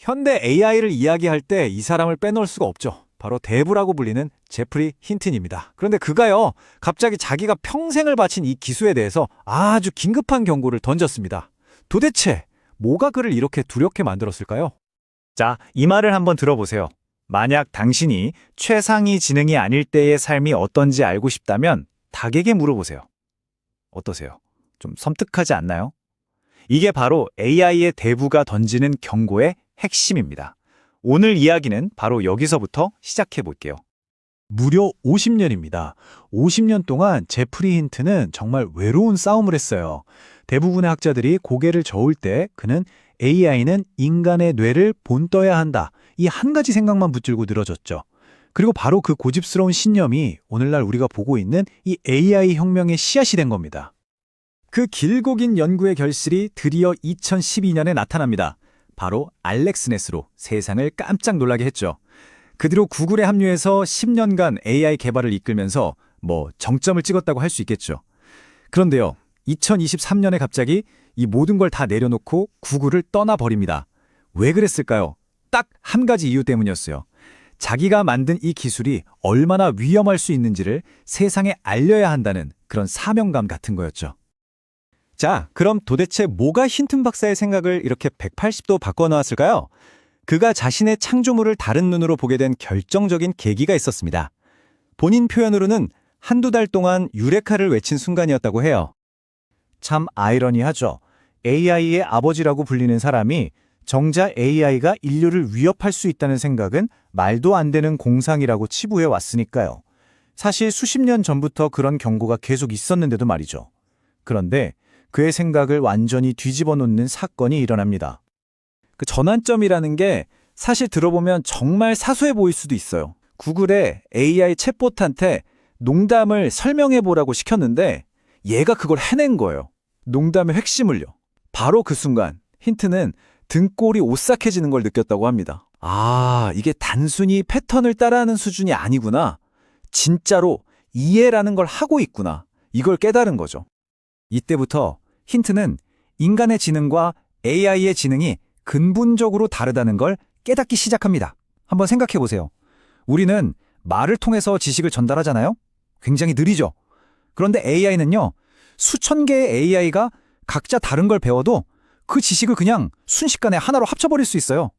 현대 AI를 이야기할 때 이 사람을 빼놓을 수가 없죠. 바로 대부라고 불리는 제프리 힌튼입니다. 그런데 그가요, 갑자기 자기가 평생을 바친 이 기술에 대해서 아주 긴급한 경고를 던졌습니다. 도대체 뭐가 그를 이렇게 두렵게 만들었을까요? 자, 이 말을 한번 들어보세요. 만약 당신이 최상위 지능이 아닐 때의 삶이 어떤지 알고 싶다면 닭에게 물어보세요. 어떠세요? 좀 섬뜩하지 않나요? 이게 바로 AI의 대부가 던지는 경고의 핵심입니다. 오늘 이야기는 바로 여기서부터 시작해 볼게요. 무려 50년입니다. 50년 동안 제프리 힌튼은 정말 외로운 싸움을 했어요. 대부분의 학자들이 고개를 저을 때 그는 AI는 인간의 뇌를 본떠야 한다. 이 한 가지 생각만 붙들고 늘어졌죠. 그리고 바로 그 고집스러운 신념이 오늘날 우리가 보고 있는 이 AI 혁명의 씨앗이 된 겁니다. 그 길고 긴 연구의 결실이 드디어 2012년에 나타납니다. 바로 알렉스넷으로 세상을 깜짝 놀라게 했죠. 그 뒤로 구글에 합류해서 10년간 AI 개발을 이끌면서 정점을 찍었다고 할 수 있겠죠. 그런데요, 2023년에 갑자기 이 모든 걸 다 내려놓고 구글을 떠나버립니다. 왜 그랬을까요? 딱 한 가지 이유 때문이었어요. 자기가 만든 이 기술이 얼마나 위험할 수 있는지를 세상에 알려야 한다는 그런 사명감 같은 거였죠. 자, 그럼 도대체 뭐가 힌튼 박사의 생각을 이렇게 180도 바꿔놓았을까요? 그가 자신의 창조물을 다른 눈으로 보게 된 결정적인 계기가 있었습니다. 본인 표현으로는 한두 달 동안 유레카를 외친 순간이었다고 해요. 참 아이러니하죠. AI의 아버지라고 불리는 사람이 정작 AI가 인류를 위협할 수 있다는 생각은 말도 안 되는 공상이라고 치부해 왔으니까요. 사실 수십 년 전부터 그런 경고가 계속 있었는데도 말이죠. 그런데 그의 생각을 완전히 뒤집어 놓는 사건이 일어납니다. 그 전환점이라는 게 사실 들어보면 정말 사소해 보일 수도 있어요. 구글의 AI 챗봇한테 농담을 설명해 보라고 시켰는데 얘가 그걸 해낸 거예요. 농담의 핵심을요. 바로 그 순간 힌트는 등골이 오싹해지는 걸 느꼈다고 합니다. 아, 이게 단순히 패턴을 따라하는 수준이 아니구나. 진짜로 이해라는 걸 하고 있구나. 이걸 깨달은 거죠. 이때부터 힌트는 인간의 지능과 AI의 지능이 근본적으로 다르다는 걸 깨닫기 시작합니다. 한번 생각해 보세요. 우리는 말을 통해서 지식을 전달하잖아요? 굉장히 느리죠? 그런데 AI는요, 수천 개의 AI가 각자 다른 걸 배워도 그 지식을 그냥 순식간에 하나로 합쳐버릴 수 있어요.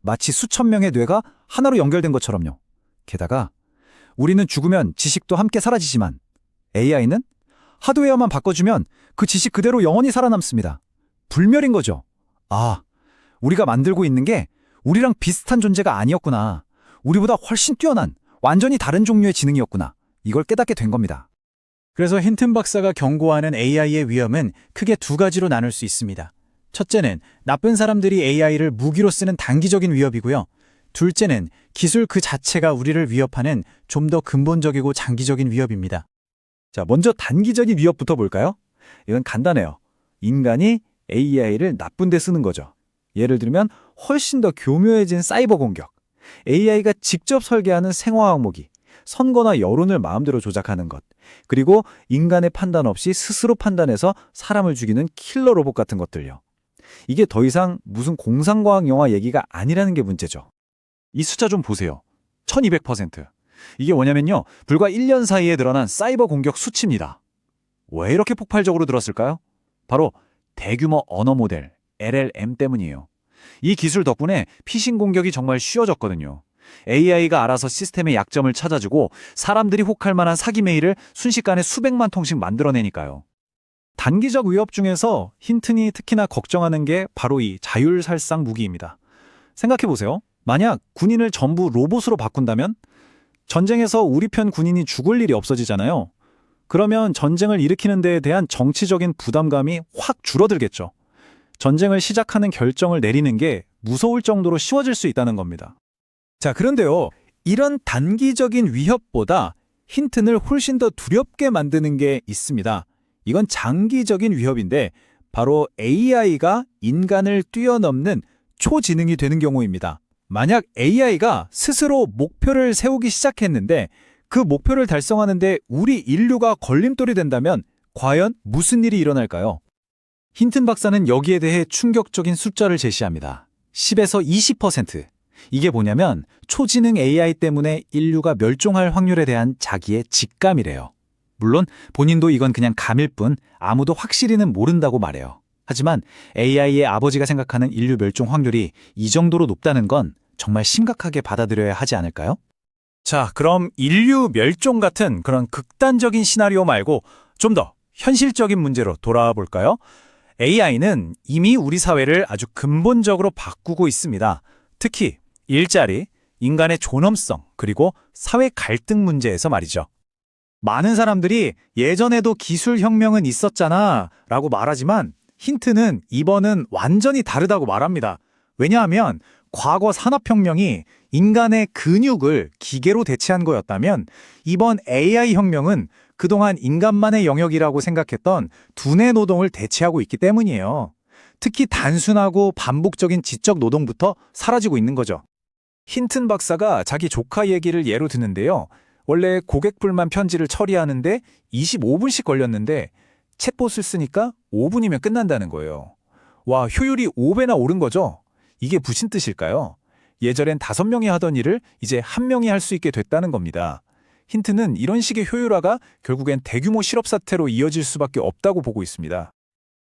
마치 수천 명의 뇌가 하나로 연결된 것처럼요. 게다가 우리는 죽으면 지식도 함께 사라지지만 AI는 하드웨어만 바꿔주면 그 지식 그대로 영원히 살아남습니다. 불멸인 거죠. 아, 우리가 만들고 있는 게 우리랑 비슷한 존재가 아니었구나. 우리보다 훨씬 뛰어난 완전히 다른 종류의 지능이었구나. 이걸 깨닫게 된 겁니다. 그래서 힌튼 박사가 경고하는 AI의 위험은 크게 두 가지로 나눌 수 있습니다. 첫째는 나쁜 사람들이 AI를 무기로 쓰는 단기적인 위협이고요. 둘째는 기술 그 자체가 우리를 위협하는 좀 더 근본적이고 장기적인 위협입니다. 자, 먼저 단기적인 위협부터 볼까요? 이건 간단해요. 인간이 AI를 나쁜 데 쓰는 거죠. 예를 들면 훨씬 더 교묘해진 사이버 공격, AI가 직접 설계하는 생화학 무기, 선거나 여론을 마음대로 조작하는 것, 그리고 인간의 판단 없이 스스로 판단해서 사람을 죽이는 킬러 로봇 같은 것들요. 이게 더 이상 무슨 공상과학 영화 얘기가 아니라는 게 문제죠. 이 숫자 좀 보세요. 1200%. 이게 뭐냐면요, 불과 1년 사이에 늘어난 사이버 공격 수치입니다. 왜 이렇게 폭발적으로 늘었을까요? 바로 대규모 언어 모델, LLM 때문이에요. 이 기술 덕분에 피싱 공격이 정말 쉬워졌거든요. AI가 알아서 시스템의 약점을 찾아주고 사람들이 혹할 만한 사기 메일을 순식간에 수백만 통씩 만들어내니까요. 단기적 위협 중에서 힌튼이 특히나 걱정하는 게 바로 이 자율살상 무기입니다. 생각해보세요. 만약 군인을 전부 로봇으로 바꾼다면 전쟁에서 우리 편 군인이 죽을 일이 없어지잖아요. 그러면 전쟁을 일으키는 데에 대한 정치적인 부담감이 확 줄어들겠죠. 전쟁을 시작하는 결정을 내리는 게 무서울 정도로 쉬워질 수 있다는 겁니다. 자, 그런데요, 이런 단기적인 위협보다 힌튼을 훨씬 더 두렵게 만드는 게 있습니다. 이건 장기적인 위협인데 바로 AI가 인간을 뛰어넘는 초지능이 되는 경우입니다. 만약 AI가 스스로 목표를 세우기 시작했는데 그 목표를 달성하는데 우리 인류가 걸림돌이 된다면 과연 무슨 일이 일어날까요? 힌튼 박사는 여기에 대해 충격적인 숫자를 제시합니다. 10에서 20%. 이게 뭐냐면 초지능 AI 때문에 인류가 멸종할 확률에 대한 자기의 직감이래요. 물론 본인도 이건 그냥 감일 뿐 아무도 확실히는 모른다고 말해요. 하지만 AI의 아버지가 생각하는 인류 멸종 확률이 이 정도로 높다는 건 정말 심각하게 받아들여야 하지 않을까요? 자, 그럼 인류 멸종 같은 그런 극단적인 시나리오 말고 좀 더 현실적인 문제로 돌아와 볼까요? AI는 이미 우리 사회를 아주 근본적으로 바꾸고 있습니다. 특히 일자리, 인간의 존엄성, 그리고 사회 갈등 문제에서 말이죠. 많은 사람들이 예전에도 기술 혁명은 있었잖아 라고 말하지만 힌트는 이번은 완전히 다르다고 말합니다. 왜냐하면 과거 산업혁명이 인간의 근육을 기계로 대체한 거였다면 이번 AI 혁명은 그동안 인간만의 영역이라고 생각했던 두뇌 노동을 대체하고 있기 때문이에요. 특히 단순하고 반복적인 지적 노동부터 사라지고 있는 거죠. 힌튼 박사가 자기 조카 얘기를 예로 드는데요. 원래 고객 불만 편지를 처리하는데 25분씩 걸렸는데 챗봇을 쓰니까 5분이면 끝난다는 거예요. 와, 효율이 5배나 오른 거죠? 이게 무슨 뜻일까요? 예전엔 5명이 하던 일을 이제 1명이 할 수 있게 됐다는 겁니다. 힌트는 이런 식의 효율화가 결국엔 대규모 실업 사태로 이어질 수밖에 없다고 보고 있습니다.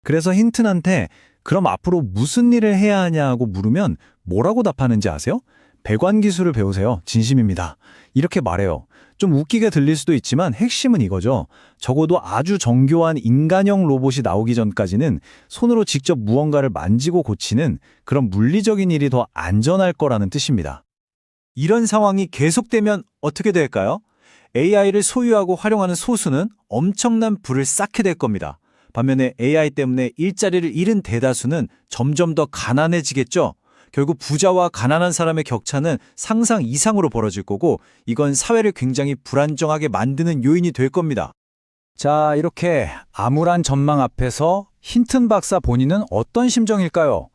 그래서 힌튼한테 그럼 앞으로 무슨 일을 해야 하냐고 물으면 뭐라고 답하는지 아세요? 배관 기술을 배우세요. 진심입니다. 이렇게 말해요. 좀 웃기게 들릴 수도 있지만 핵심은 이거죠. 적어도 아주 정교한 인간형 로봇이 나오기 전까지는 손으로 직접 무언가를 만지고 고치는 그런 물리적인 일이 더 안전할 거라는 뜻입니다. 이런 상황이 계속되면 어떻게 될까요? AI를 소유하고 활용하는 소수는 엄청난 부를 쌓게 될 겁니다. 반면에 AI 때문에 일자리를 잃은 대다수는 점점 더 가난해지겠죠? 결국 부자와 가난한 사람의 격차는 상상 이상으로 벌어질 거고 이건 사회를 굉장히 불안정하게 만드는 요인이 될 겁니다. 자, 이렇게 암울한 전망 앞에서 힌튼 박사 본인은 어떤 심정일까요?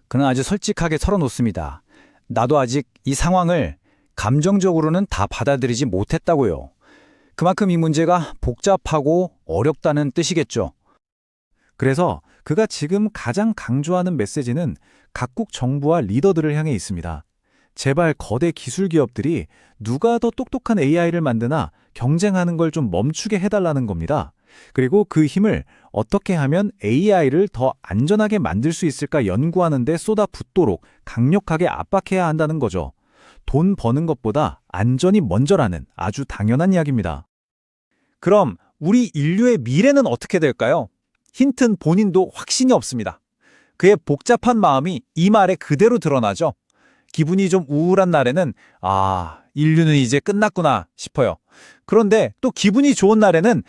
그는 아주 솔직하게 털어놓습니다. 나도 아직 이 상황을 감정적으로는 다 받아들이지 못했다고요. 그만큼 이 문제가 복잡하고 어렵다는 뜻이겠죠. 그래서 그가 지금 가장 강조하는 메시지는 각국 정부와 리더들을 향해 있습니다. 제발 거대 기술 기업들이 누가 더 똑똑한 AI를 만드나 경쟁하는 걸 좀 멈추게 해달라는 겁니다. 그리고 그 힘을 어떻게 하면 AI를 더 안전하게 만들 수 있을까 연구하는 데 쏟아붓도록 강력하게 압박해야 한다는 거죠. 돈 버는 것보다 안전이 먼저라는 아주 당연한 이야기입니다. 그럼 우리 인류의 미래는 어떻게 될까요? 힌튼 본인도 확신이 없습니다. 그의 복잡한 마음이 이 말에 그대로 드러나죠. 기분이 좀 우울한 날에는 인류는 이제 끝났구나 싶어요. 그런데 또 기분이 좋은 날에는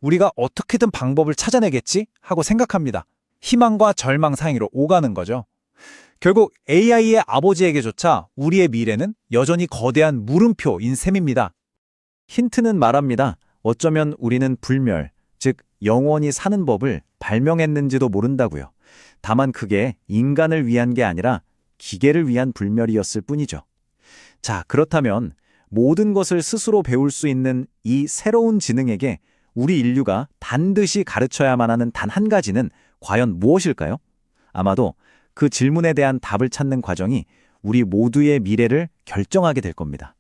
우리가 어떻게든 방법을 찾아내겠지 하고 생각합니다. 희망과 절망 사이로 오가는 거죠. 결국 AI의 아버지에게조차 우리의 미래는 여전히 거대한 물음표인 셈입니다. 힌트는 말합니다. 어쩌면 우리는 불멸, 즉 영원히 사는 법을 발명했는지도 모른다고요. 다만 그게 인간을 위한 게 아니라 기계를 위한 불멸이었을 뿐이죠. 자, 그렇다면 모든 것을 스스로 배울 수 있는 이 새로운 지능에게 우리 인류가 반드시 가르쳐야만 하는 단 한 가지는 과연 무엇일까요? 아마도 그 질문에 대한 답을 찾는 과정이 우리 모두의 미래를 결정하게 될 겁니다.